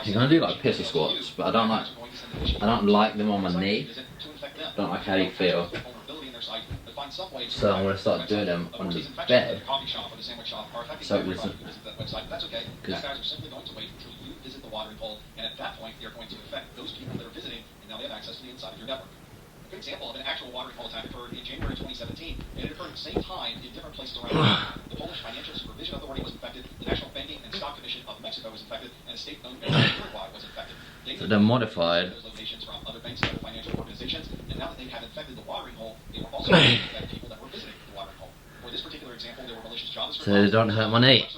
You're gonna do like pistol squats, but I don't like them on my knee. I don't like how they feel. So I'm gonna start doing them on the bed. So it doesn't. Visit the watering hole, and at that point, they're going to affect those people that are visiting, and now they have access to the inside of your network. A good example of an actual watering hole attack occurred in January 2017, and it occurred at the same time in different places around the world. The Polish Financial Supervision Authority was infected, the National Banking and Stock Commission of Mexico was infected, and a state-owned bank of Uruguay was infected. So they're modified. Those locations from other banks and other financial organizations, and now that they have infected the watering hole, they were also infecting people that were visiting the watering hole. For this particular example, there were malicious JavaScript so they don't hurt my knee.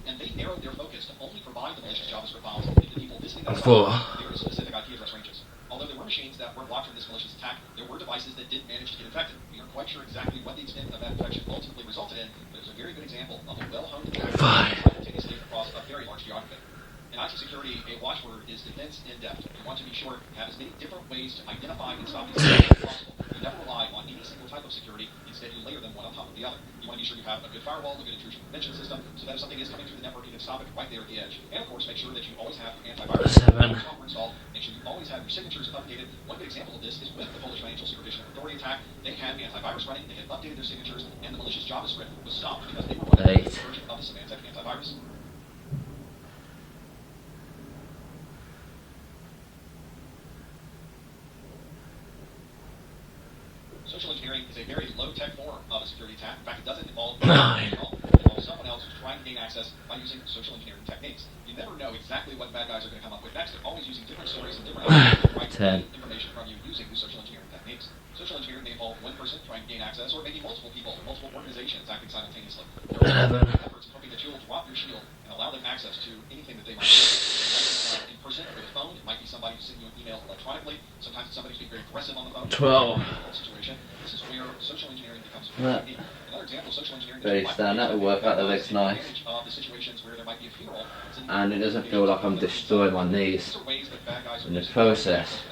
and they narrowed their focus to only provide the malicious JavaScript files to people visiting the very specific IP address ranges. Although there were machines that were blocked from this malicious attack, there were devices that did manage to get infected. We aren't quite sure exactly what the extent of that infection ultimately resulted in, but it was a very good example of a well-honed attack simultaneously across a very large geography. In IT security, a watchword is defense in depth. You want to be sure to have as many different ways to identify and stop these attacks as possible. You never rely on any single type of security. Instead, you layer them one on top of the other. You want to be sure you have a good firewall, a good intrusion prevention system, so that if something is coming through the network, you can stop it right there at the edge. And of course, make sure that you always have your antivirus software installed. Make sure you always have your signatures updated. One good example of this is with the Polish Financial Supervision Authority attack. They had antivirus running, they had updated their signatures, and the malicious JavaScript was stopped because they were running a version of the Symantec antivirus. Social engineering is a very low-tech form of a security attack. In fact, it doesn't involve someone else who's trying to gain access by using social engineering techniques. You never know exactly what bad guys are going to come up with next. They're always using different stories and different ideas to try to get information from you using these social engineering techniques. Social engineering may involve one person trying to gain access, or maybe multiple people, multiple organizations acting simultaneously. There are efforts hoping that you will drop your shield and allow them access to anything that they might do. In person or with a phone, it might be somebody who's sending you an email electronically. Sometimes it's somebody who's being very aggressive on the phone. 12. Situation. This is where social engineering becomes very unique. Another example of social engineering that will work out, that looks nice. And it doesn't feel like I'm destroying my knees in the process,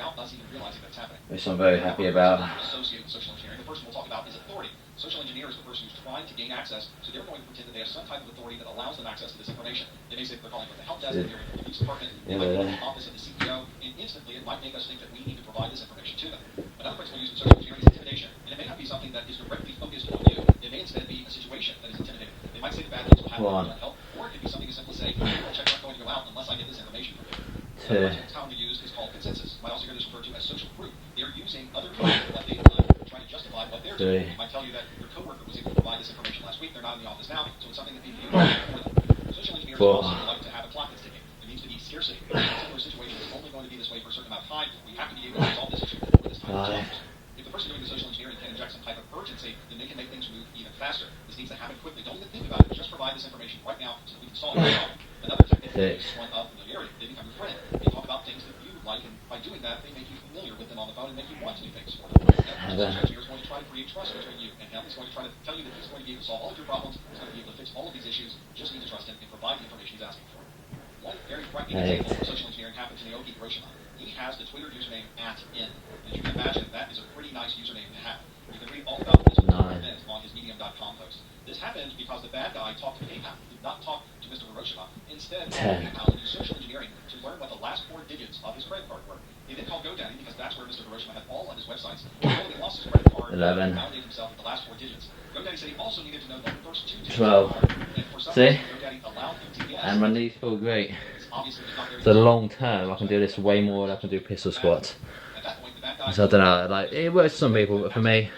which I'm very happy about. Associated with social engineering, the first we'll talk about is authority. Social engineer is the person who's trying to gain access, so they're going to pretend that they have some type of authority that allows them access to this information. They may say they're calling from the help desk, they're in the police department, they might be in the office of the CEO, and instantly it might make us think that we need to provide this information to them. Another principle used in social engineering is intimidation, and it may not be something that is directly focused on you. It may instead be a situation that is intimidating. They might say the bad things will happen if you don't help, or it could be something as simple as saying, well, check aren't going to go out unless I get this information from you. Another term to use is called consensus. You might also hear this referred to as social proof. They're using other people what they've done, trying to justify what they're doing. They might tell you that your coworker was able to provide this information last week. They're not in the office now, so it's something that they can do for them. Social engineers also like to have a clock that's ticking. It needs to be scarcity. In a particular situation, it's only going to be this way for a certain amount of time. We have to be able to resolve this issue before this time is lost. If the person doing the social engineering can inject some type of urgency, then they can make things move even faster. This needs to happen quickly. Don't even think about it. Just provide this information right now so that we can solve the problem. Another technique is one of familiarity. They become your friend. They talk about things that you like, and by doing that, they make you familiar with them on the phone and make you want to do things for them. Social engineer is going to try to create trust between you and him. He's going to try to tell you that he's going to be able to solve all of your problems. He's going to be able to fix all of these issues. You just need to trust him and provide the information he's asking for. One very frightening example of social engineering happened to Naoki Hiroshima. He has the Twitter username @N. As you can imagine, that is a pretty nice username to have. You can read all about this event on his medium.com post. This happened because the bad guy talked to PayPal. He did not talk to Mr. Hiroshima. Instead, PayPal used social engineering to learn what the last 4 digits of his credit card were. He then called GoDaddy because that's where Mr. Hiroshima had all of his websites. He lost his credit card and validated himself with the last 4 digits. GoDaddy said he also needed to know the first 2 digits. 12. And for some See? reason, GoDaddy allowed him to guess. And my knees feel great. So long term, I can do this way more than I can do pistol squats. So I don't know, like, it works for some people, but for me,